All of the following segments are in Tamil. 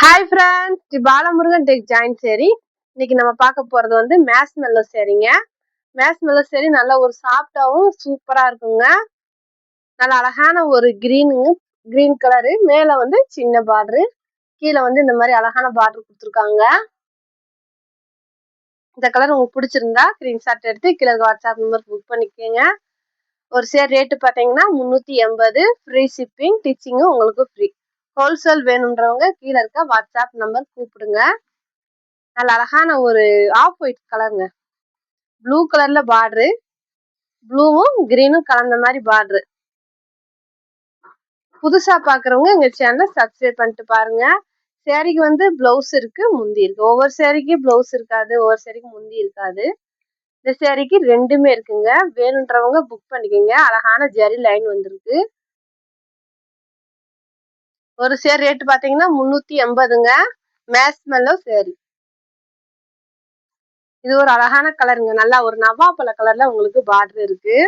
Hi friends, Sri Balamurugan tech join சேரி. இன்னைக்கு நம்ம பார்க்க போறது வந்து மேஷ்மெல்லோ சேரீங்க. மேஷ்மெல்லோ சேரி நல்ல ஒரு சாஃப்டாவும் சூப்பரா இருக்குங்க. நல்ல அழகான ஒரு கிரீன் கலரு, மேல வந்து சின்ன பார்டரு, கீழே வந்து இந்த மாதிரி அழகான பார்டர் கொடுத்துருக்காங்க. இந்த கலர் உங்களுக்கு பிடிச்சிருந்தா ஸ்கிரீன்ஷாட் எடுத்து கீழே வாட்ஸ்அப் நம்பருக்கு புக் பண்ணிக்கோங்க. ஒரு சேர் ரேட்டு பார்த்தீங்கன்னா 380, ஃப்ரீ ஷிப்பிங், டிச்சிங்கும் உங்களுக்கு ஃப்ரீ. ஹோல்சேல் வேணுன்றவங்க கீழே இருக்க வாட்ஸ்அப் நம்பர் கூப்பிடுங்க. நல்ல அழகான ஒரு ஆஃப் ஒயிட் கலருங்க, ப்ளூ கலர்ல பார்டரு, ப்ளூவும் கிரீனும் கலந்த மாதிரி பார்டரு. புதுசா பாக்குறவங்க எங்க சேனலை சப்ஸ்கிரைப் பண்ணிட்டு பாருங்க. சேரீக்கு வந்து பிளவுஸ் இருக்கு, முந்தி இருக்கு. ஒவ்வொரு சேரீக்கு பிளவுஸ் இருக்காது, ஒவ்வொரு சேரீக்கு முந்தி இருக்காது. இந்த சேரீக்கு ரெண்டுமே இருக்குங்க. வேணுன்றவங்க புக் பண்ணிக்கோங்க. அழகான ஜரி லைன் வந்திருக்கு. ஒரு சேர் ரேட்டு பாத்தீங்கன்னா 380ங்க. மேஷ்மெல்லோ சேரீ. இது ஒரு அழகான கலருங்க, நல்லா ஒரு நவாப்பழ கலர்ல உங்களுக்கு பார்டர் இருக்கு.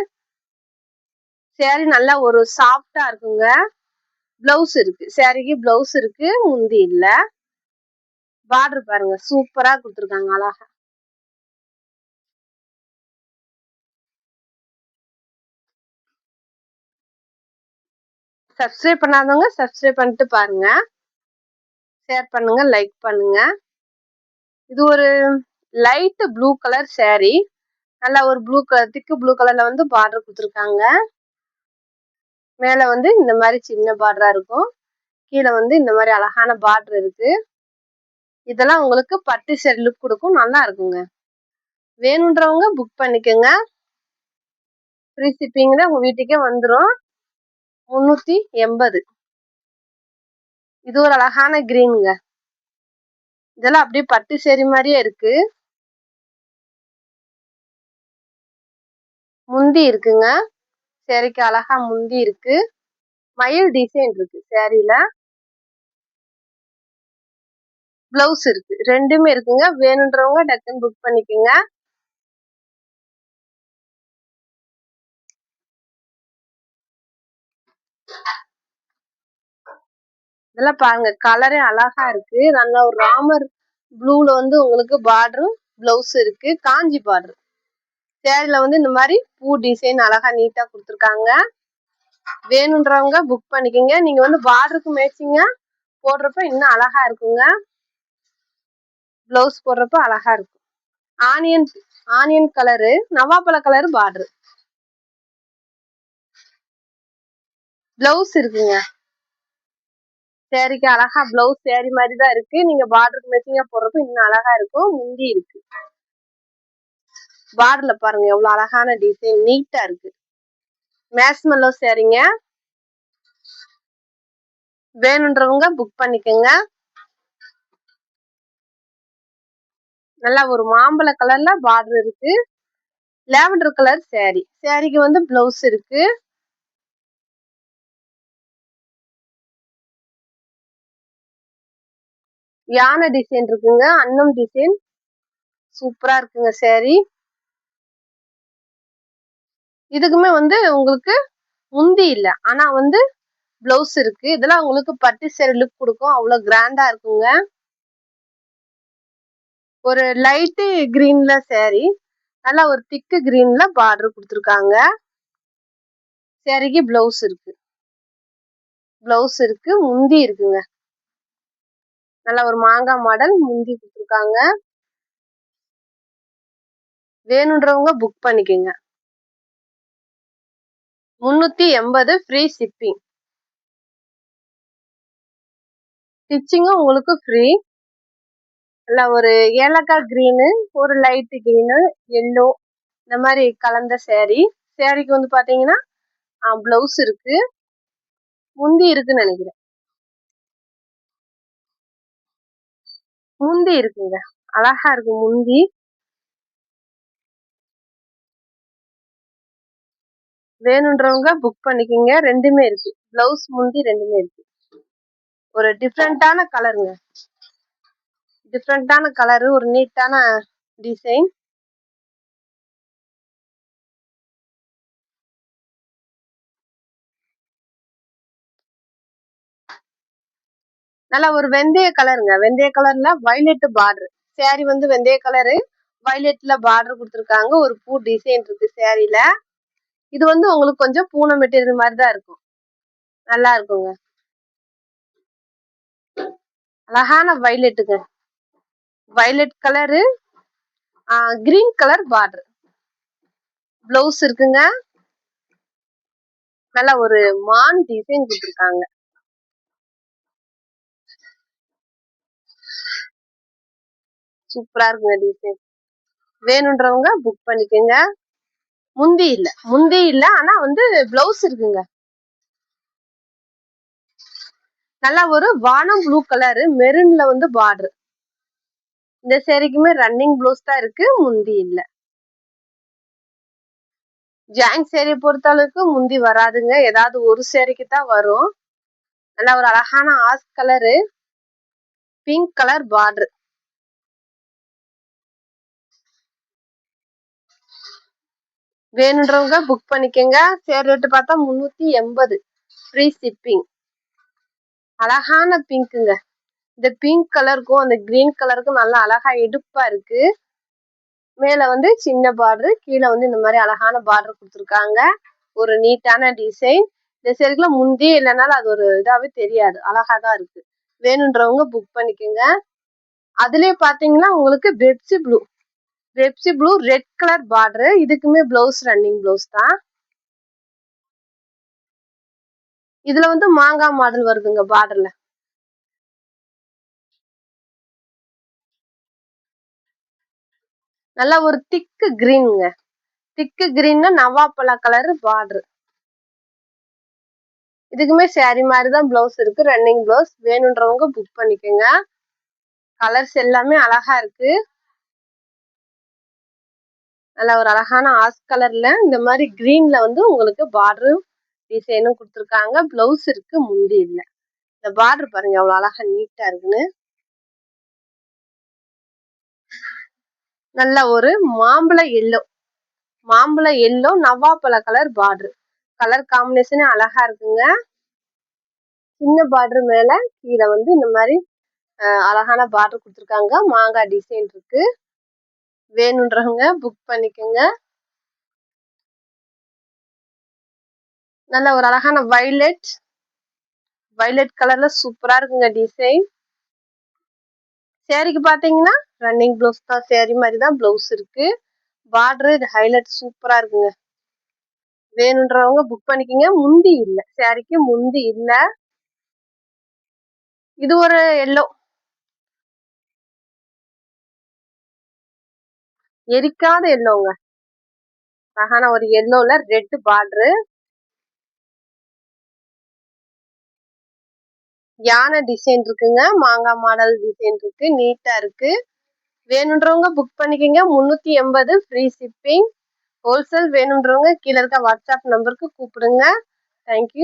சேரீ நல்லா ஒரு சாஃப்டா இருக்குங்க. பிளவுஸ் இருக்கு, சேரீக்கு பிளவுஸ் இருக்கு, முந்தி இல்ல. பார்டர் பாருங்க, சூப்பரா கொடுத்துருக்காங்க அழகா. சப்ஸ்கிரைப் பண்ணாதவங்க சப்ஸ்கிரைப் பண்ணிட்டு பாருங்க. ஷேர் பண்ணுங்க, லைக் பண்ணுங்க. இது ஒரு லைட் ப்ளூ கலர் சேரீ. நல்லா ஒரு ப்ளூ கலர், திக்கு ப்ளூ கலர்ல வந்து பார்டர் கொடுத்துருக்காங்க. மேல வந்து இந்த மாதிரி சின்ன பார்டரா இருக்கும், கீழே வந்து இந்த மாதிரி அழகான பார்டர் இருக்கு. இதெல்லாம் உங்களுக்கு பட்டு சேரீ லுக் கொடுக்கும், நல்லா இருக்குங்க. வேணுன்றவங்க புக் பண்ணிக்கோங்க. ஃப்ரீ ஷிப்பிங்ல உங்க வீட்டுக்கே வந்துடும். 380. இது ஒரு அழகான கிரீனுங்க. இதெல்லாம் அப்படியே பட்டு சேரீ மாதிரியே இருக்கு. முந்தி இருக்குங்க, சேரீக்கு அழகா முந்தி இருக்கு. மயில் டிசைன் இருக்கு சேரீல. பிளவுஸ் இருக்கு, ரெண்டுமே இருக்குங்க. வேணுன்றவங்க டக்குன்னு புக் பண்ணிக்கோங்க. இதெல்லாம் பாருங்க, கலரே அழகா இருக்கு. நல்ல ஒரு ராமர் ப்ளூல வந்து உங்களுக்கு பார்டரும் பிளவுஸ் இருக்கு, காஞ்சி பார்டர். சேரீல வந்து இந்த மாதிரி பூ டிசைன் அழகா நீட்டா கொடுத்துருக்காங்க. வேணுன்றவங்க புக் பண்ணிக்கோங்க. நீங்க வந்து பார்டருக்கு மேட்சிங்கா போடுறப்ப இன்னும் அழகா இருக்குங்க. பிளவுஸ் போடுறப்ப அழகா இருக்கும். ஆனியன் கலரு, நவாப்பழ கலரு பார்டரு. பிளவுஸ் இருக்குங்க. சேரீக்கு அழகா பிளவுஸ் சேரீ மாதிரி தான் இருக்கு. நீங்க பார்டருக்கு மேட்சிங்கா போடுறப்ப இன்னும் அழகா இருக்கும். முந்தி இருக்கு. பார்டர்ல பாருங்க எவ்வளவு அழகான டிசைன், நீட்டா இருக்கு. மேஷ்மெல்லோ சேரீங்க. வேணுன்றவங்க புக் பண்ணிக்கோங்க. நல்லா ஒரு மாம்பழ கலர்ல பார்டர் இருக்கு. Lavender colour sari. சேரீக்கு வந்து பிளவுஸ் இருக்கு. யானை டிசைன் இருக்குங்க, அன்னம் டிசைன் சூப்பரா இருக்குங்க சேரீ. இதுக்குமே வந்து உங்களுக்கு முந்தி இல்ல, ஆனா வந்து பிளவுஸ் இருக்கு. இதெல்லாம் உங்களுக்கு பட்டு சேரீ லுக் கொடுக்கும், அவ்வளவு கிராண்டா இருக்குங்க. ஒரு லைட் கிரீன்ல சேரீ, நல்லா ஒரு திக்கு கிரீன்ல பார்டர் கொடுத்துருக்காங்க. சேரீக்கு பிளவுஸ் இருக்கு, முந்தி இருக்குங்க. நல்லா ஒரு மாங்காய் மாடல் முந்தி கொடுத்துருக்காங்க. வேணுன்றவங்க புக் பண்ணிக்கோங்க. 380, ஃப்ரீ ஷிப்பிங். ஸ்டிச்சிங்கும் உங்களுக்கு ஃப்ரீ. நல்லா ஒரு ஏலக்காய் கிரீனு, ஒரு லைட் கிரீனு, எல்லோ, இந்த மாதிரி கலந்த சேரீ. சேரீக்கு வந்து பாத்தீங்கன்னா பிளவுஸ் இருக்கு, முந்தி இருக்குன்னு நினைக்கிறேன். முந்தி இருக்குங்க, அழகா இருக்கு முந்தி. வேணுன்றவங்க புக் பண்ணிக்கோங்க. ரெண்டுமே இருக்கு, பிளவுஸ் முந்தி ரெண்டுமே இருக்கு. ஒரு டிஃப்ரெண்டான கலருங்க, டிஃப்ரெண்டான கலரு, ஒரு நீட்டான டிசைன். நல்லா ஒரு வெந்தய கலருங்க. வெந்தய கலர்ல வயலட் பார்டர். சாரி வந்து வெந்தய கலரு, வயலட்ல பார்டர் குடுத்துருக்காங்க. ஒரு பூ டிசைன் இருக்கு சாரில. இது வந்து உங்களுக்கு கொஞ்சம் பூனை மெட்டீரியல் மாதிரி தான் இருக்கும். நல்லா இருக்குங்க. அழகான வயலட்டுங்க. Violet colour, green colour border. Blouse இருக்குங்க. நல்லா ஒரு மான் டிசைன் குடுத்துருக்காங்க. சூப்பரா இருக்குங்க டிசைன். வேணுன்றவங்க புக் பண்ணிக்கோங்க. முந்தி இல்ல ஆனா வந்து பிளவுஸ் இருக்குங்க. நல்லா ஒரு வானம் ப்ளூ கலரு, மெரூன்ல வந்து பார்டர். இந்த சேரீக்குமே ரன்னிங் பிளவுஸ் தான் இருக்கு, முந்தி இல்ல. ஜாயின் சேரியை பொறுத்த அளவுக்கு முந்தி வராதுங்க. ஏதாவது ஒரு சேரீக்கு தான் வரும். நல்லா ஒரு அழகான as colour, pink colour border. வேணுன்றவங்க புக் பண்ணிக்கோங்க. சேர் ரேட்டு பார்த்தா 380, ஃப்ரீ ஷிப்பிங். அழகான பிங்க்குங்க. இந்த பிங்க் கலருக்கும் அந்த கிரீன் கலருக்கும் நல்லா அழகா எடுப்பா இருக்கு. மேல வந்து சின்ன பார்டர், கீழே வந்து இந்த மாதிரி அழகான பார்டர் கொடுத்துருக்காங்க. ஒரு நீட்டான டிசைன். இந்த சேரீக்குள்ள முந்தி இல்லைனாலும் அது ஒரு இதாவே தெரியாது, அழகாதான் இருக்கு. வேணுன்றவங்க புக் பண்ணிக்கோங்க. அதுலயே பாத்தீங்கன்னா உங்களுக்கு Pepsi blue red colour border. இதுக்குமே பிளவுஸ் ரன்னிங் பிளவுஸ் தான். இதுல வந்து மாங்காய் மாடல் வருதுங்க பார்டர்ல. நல்லா ஒரு திக்கு கிரீனுங்க. திக்கு கிரீன் நவாப்பழ கலர் பார்டர். இதுக்குமே சாரி மாதிரிதான் பிளவுஸ் இருக்கு, ரன்னிங் பிளவுஸ். வேணுன்றவங்க புக் பண்ணிக்கோங்க. கலர்ஸ் எல்லாமே அழகா இருக்கு. நல்ல ஒரு அழகான ஆஸ் கலர்ல இந்த மாதிரி கிரீன்ல வந்து உங்களுக்கு பார்டர் டிசைனும் கொடுத்துருக்காங்க. பிளவுஸ் இருக்கு, முந்தி இல்ல. இந்த பார்டர் பாருங்க எவ்வளவு அழகா நீட்டா இருக்குன்னு. நல்ல ஒரு மாம்பழ எல்லோ நவாப்பழ கலர் பார்டர். கலர் காம்பினேஷனே அழகா இருக்குங்க. சின்ன பார்டர் மேல கீழே வந்து இந்த மாதிரி அழகான பார்டர் கொடுத்துருக்காங்க. மாங்காய் டிசைன் இருக்கு. வேணுன்றவங்க புக் பண்ணிக்கோங்க. நல்ல ஒரு அழகான வயலட் கலர்ல சூப்பரா இருக்குங்க டிசைன். சேரீக்கு பாத்தீங்கன்னா ரன்னிங் பிளவுஸ் தான், சேரீ மாதிரி தான் பிளவுஸ் இருக்கு. பார்டர் ஹைலைட் சூப்பரா இருக்குங்க. வேணுன்றவங்க புக் பண்ணிக்கோங்க. முந்தி இல்ல, சேரீக்கு முந்தி இல்ல. இது ஒரு எல்லோ, எரிக்காத எல்லோங்க. அழகான ஒரு எல்லோல ரெட் பார்டர். யானை டிசைன் இருக்குங்க. மாங்காய் மாடல் டிசைன் இருக்கு, நீட்டா இருக்கு. வேணுன்றவங்க புக் பண்ணிக்கோங்க. 380, ஃப்ரீ ஷிப்பிங். ஹோல்சேல் வேணுன்றவங்க கீழே இருக்க வாட்ஸ்அப் நம்பருக்கு கூப்பிடுங்க. தேங்க்யூ.